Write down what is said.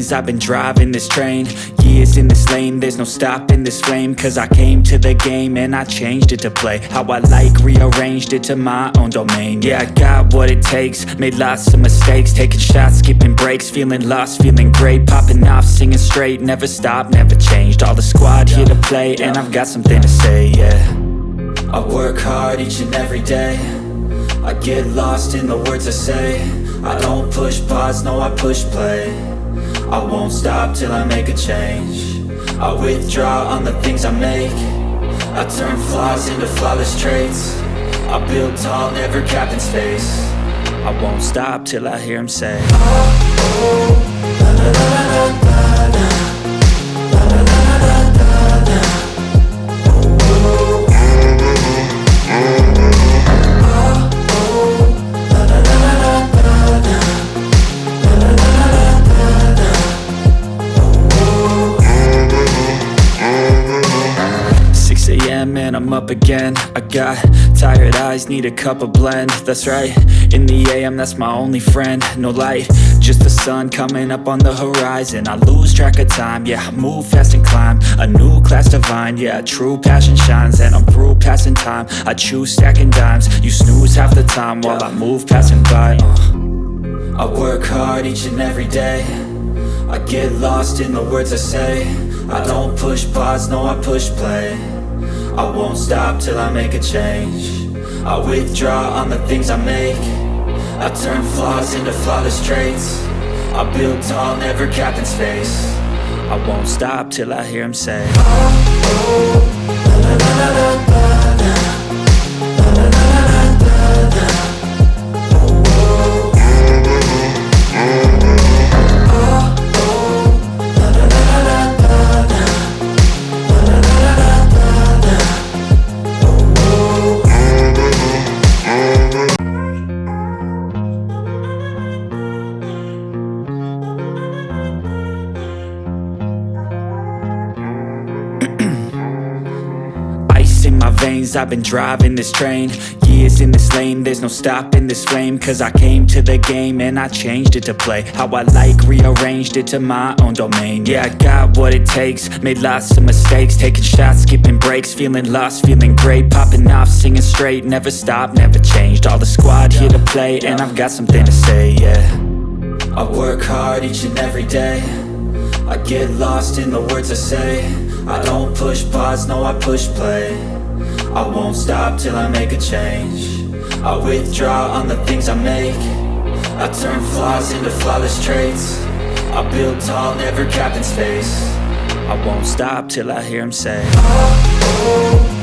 veins, I've been driving this train. Years in this lane, there's no stopping this flame. Cause I came to the game and I changed it to play how I like, rearranged it to my own domain. Yeah, I got what it takes, made lots of mistakes, taking shots, skipping breaks, feeling lost, feeling great, popping off, singing straight, never stopped, never changed. All the squad here to play, and I've got something to say, yeah. I work hard each and every day, I get lost in the words I say. I don't push pause, no I push play. I won't stop till I make a change. I withdraw on the things I make. I turn flaws into flawless traits. I build tall, never capped in space. I won't stop till I hear him say, oh, oh, la la la la la la. And I'm up again. I got tired eyes, need a cup of blend. That's right, in the AM, that's my only friend. No light, just the sun coming up on the horizon. I lose track of time, yeah, I move fast and climb a new class divine, yeah, true passion shines. And I'm through passing time, I choose stacking dimes. You snooze half the time while I move passing by. I work hard each and every day, I get lost in the words I say. I don't push pause, no I push play. I won't stop till I make a change. I withdraw on the things I make. I turn flaws into flawless traits. I build tall, never capped in space. I won't stop till I hear him say, oh, oh, la la la la la la. In my veins, I've been driving this train. Years in this lane, there's no stopping this flame. Cause I came to the game and I changed it to play how I like, rearranged it to my own domain. Yeah, I got what it takes, made lots of mistakes, taking shots, skipping breaks, feeling lost, feeling great, popping off, singing straight, never stopped, never changed. All the squad here to play, and I've got something to say, yeah. I work hard each and every day, I get lost in the words I say. I don't push pause, no I push play. I won't stop till I make a change. I withdraw on the things I make. I turn flaws into flawless traits. I build tall, never capped in space. I won't stop till I hear him say, oh, oh.